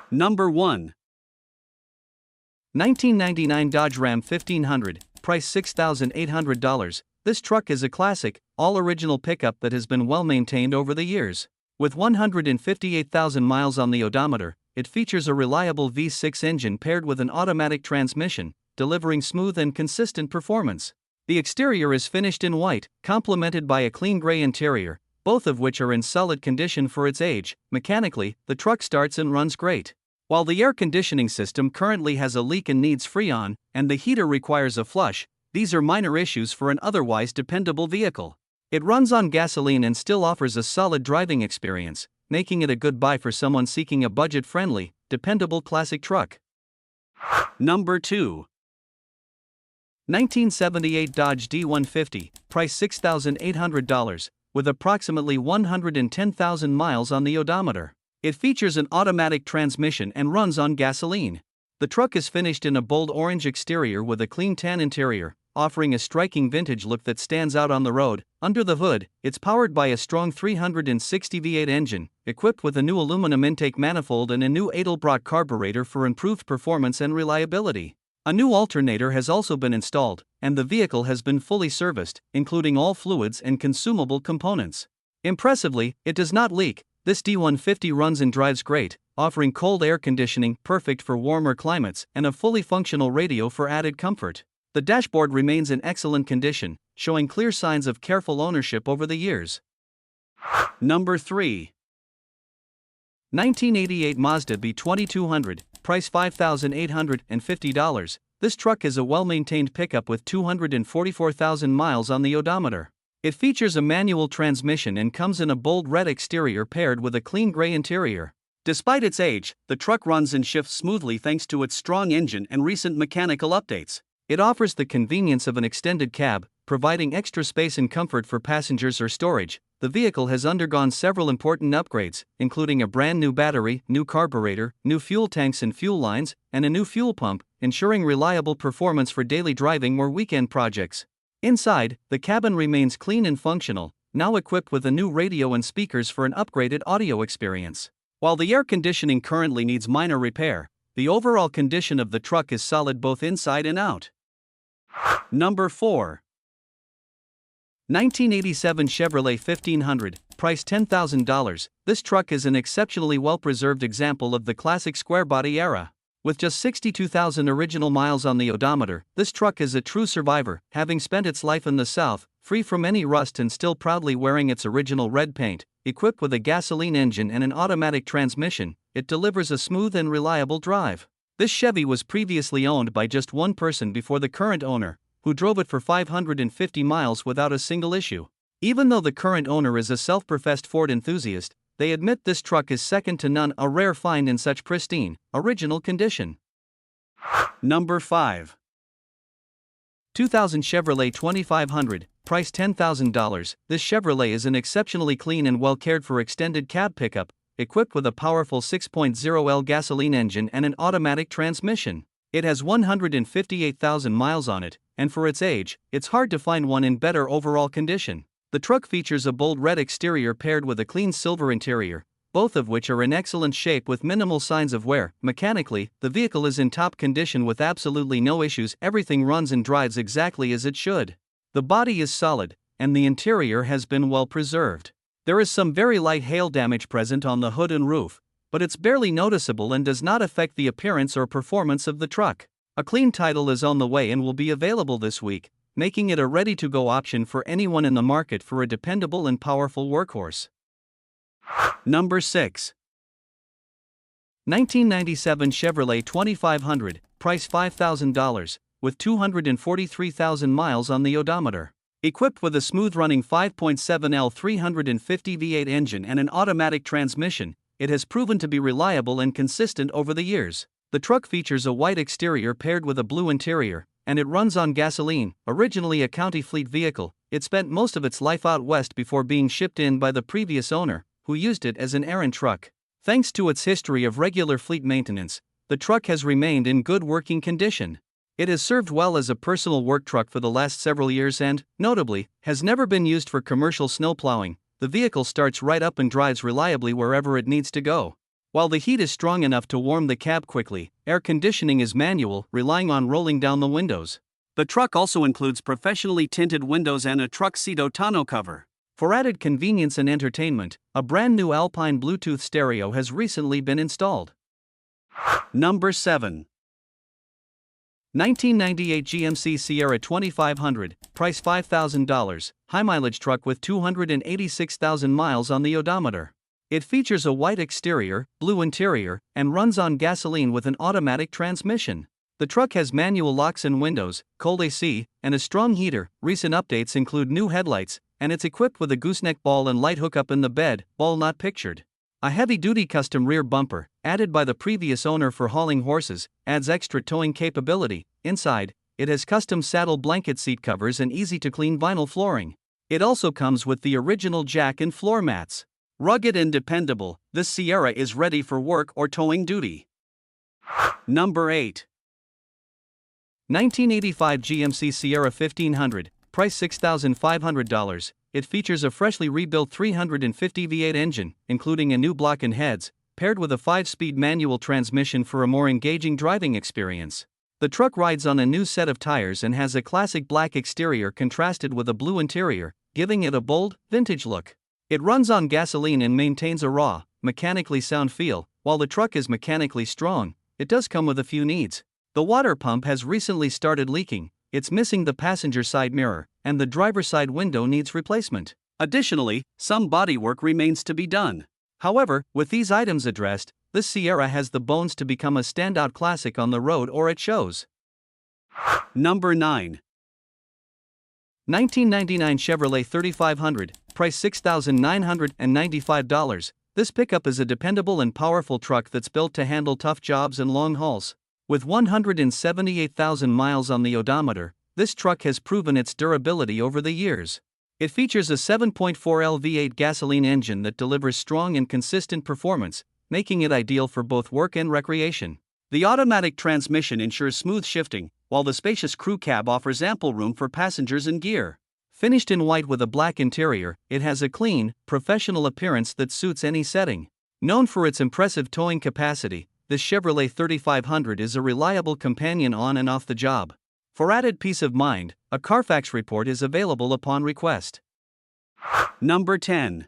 Number 1. 1999 Dodge Ram 1500, price $6,800. This truck is a classic, all-original pickup that has been well maintained over the years. With 158,000 miles on the odometer, it features a reliable V6 engine paired with an automatic transmission, delivering smooth and consistent performance. The exterior is finished in white, complemented by a clean gray interior, both of which are in solid condition for its age. Mechanically, the truck starts and runs great. While the air conditioning system currently has a leak and needs Freon, and the heater requires a flush, these are minor issues for an otherwise dependable vehicle. It runs on gasoline and still offers a solid driving experience, making it a good buy for someone seeking a budget-friendly, dependable classic truck. Number 2. 1978 Dodge D150, price $6,800, with approximately 110,000 miles on the odometer. It features an automatic transmission and runs on gasoline. The truck is finished in a bold orange exterior with a clean tan interior, offering a striking vintage look that stands out on the road. Under the hood, it's powered by a strong 360 V8 engine, equipped with a new aluminum intake manifold and a new Edelbrock carburetor for improved performance and reliability. A new alternator has also been installed, and the vehicle has been fully serviced, including all fluids and consumable components. Impressively, it does not leak. This D150 runs and drives great, offering cold air conditioning perfect for warmer climates and a fully functional radio for added comfort. The dashboard remains in excellent condition, showing clear signs of careful ownership over the years. Number 3. 1988 Mazda B2200, price $5,850. This truck is a well-maintained pickup with 244,000 miles on the odometer. It features a manual transmission and comes in a bold red exterior paired with a clean gray interior. Despite its age, the truck runs and shifts smoothly thanks to its strong engine and recent mechanical updates. It offers the convenience of an extended cab, providing extra space and comfort for passengers or storage. The vehicle has undergone several important upgrades, including a brand new battery, new carburetor, new fuel tanks and fuel lines, and a new fuel pump, ensuring reliable performance for daily driving or weekend projects. Inside, the cabin remains clean and functional, now equipped with a new radio and speakers for an upgraded audio experience. While the air conditioning currently needs minor repair, the overall condition of the truck is solid both inside and out. Number 4. 1987 Chevrolet 1500, price $10,000. This truck is an exceptionally well-preserved example of the classic square-body era. With just 62,000 original miles on the odometer, this truck is a true survivor, having spent its life in the South, free from any rust and still proudly wearing its original red paint. Equipped with a gasoline engine and an automatic transmission, it delivers a smooth and reliable drive. This Chevy was previously owned by just one person before the current owner, who drove it for 550 miles without a single issue. Even though the current owner is a self-professed Ford enthusiast, they admit this truck is second to none, a rare find in such pristine, original condition. Number 5. 2000 Chevrolet 2500, price $10,000. This Chevrolet is an exceptionally clean and well-cared-for extended cab pickup, equipped with a powerful 6.0L gasoline engine and an automatic transmission. It has 158,000 miles on it, and for its age, it's hard to find one in better overall condition. The truck features a bold red exterior paired with a clean silver interior, both of which are in excellent shape with minimal signs of wear. Mechanically, the vehicle is in top condition with absolutely no issues. Everything runs and drives exactly as it should. The body is solid, and the interior has been well preserved. There is some very light hail damage present on the hood and roof, but it's barely noticeable and does not affect the appearance or performance of the truck. A clean title is on the way and will be available this week, making it a ready-to-go option for anyone in the market for a dependable and powerful workhorse. Number 6. 1997 Chevrolet 2500, price $5,000, with 243,000 miles on the odometer. Equipped with a smooth-running 5.7L 350 V8 engine and an automatic transmission, it has proven to be reliable and consistent over the years. The truck features a white exterior paired with a blue interior, and it runs on gasoline. Originally a county fleet vehicle, it spent most of its life out west before being shipped in by the previous owner, who used it as an errand truck. Thanks to its history of regular fleet maintenance, the truck has remained in good working condition. It has served well as a personal work truck for the last several years and, notably, has never been used for commercial snow plowing. The vehicle starts right up and drives reliably wherever it needs to go. While the heat is strong enough to warm the cab quickly, air conditioning is manual, relying on rolling down the windows. The truck also includes professionally tinted windows and a truck seat tonneau cover. For added convenience and entertainment, a brand new Alpine Bluetooth stereo has recently been installed. Number 7. 1998 GMC Sierra 2500, price $5,000, high-mileage truck with 286,000 miles on the odometer. It features a white exterior, blue interior, and runs on gasoline with an automatic transmission. The truck has manual locks and windows, cold AC, and a strong heater. Recent updates include new headlights, and it's equipped with a gooseneck ball and light hookup in the bed, ball not pictured. A heavy-duty custom rear bumper, added by the previous owner for hauling horses, adds extra towing capability. Inside, it has custom saddle blanket seat covers and easy-to-clean vinyl flooring. It also comes with the original jack and floor mats. Rugged and dependable, this Sierra is ready for work or towing duty. Number 8. 1985 GMC Sierra 1500, price $6,500. It features a freshly rebuilt 350 V8 engine, including a new block and heads, paired with a 5-speed manual transmission for a more engaging driving experience. The truck rides on a new set of tires and has a classic black exterior contrasted with a blue interior, giving it a bold, vintage look. It runs on gasoline and maintains a raw, mechanically sound feel. While the truck is mechanically strong, it does come with a few needs. The water pump has recently started leaking, it's missing the passenger side mirror, and the driver's side window needs replacement. Additionally, some bodywork remains to be done. However, with these items addressed, this Sierra has the bones to become a standout classic on the road or at shows. Number 9. 1999 Chevrolet 3500, price $6,995. This pickup is a dependable and powerful truck that's built to handle tough jobs and long hauls. With 178,000 miles on the odometer, this truck has proven its durability over the years. It features a 7.4L V8 gasoline engine that delivers strong and consistent performance, making it ideal for both work and recreation. The automatic transmission ensures smooth shifting, while the spacious crew cab offers ample room for passengers and gear. Finished in white with a black interior, it has a clean, professional appearance that suits any setting. Known for its impressive towing capacity, this Chevrolet 3500 is a reliable companion on and off the job. For added peace of mind, a Carfax report is available upon request. Number 10.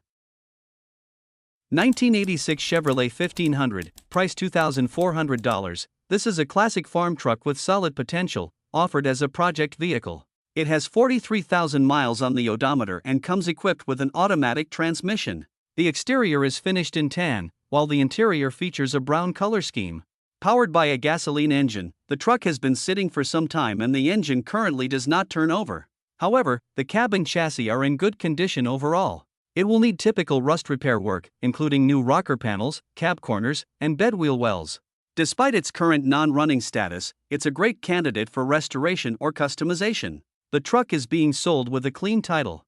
1986 Chevrolet 1500, price $2,400. This is a classic farm truck with solid potential, offered as a project vehicle. It has 43,000 miles on the odometer and comes equipped with an automatic transmission. The exterior is finished in tan, while the interior features a brown color scheme. Powered by a gasoline engine, the truck has been sitting for some time and the engine currently does not turn over. However, the cab and chassis are in good condition overall. It will need typical rust repair work, including new rocker panels, cab corners, and bed wheel wells. Despite its current non-running status, it's a great candidate for restoration or customization. The truck is being sold with a clean title.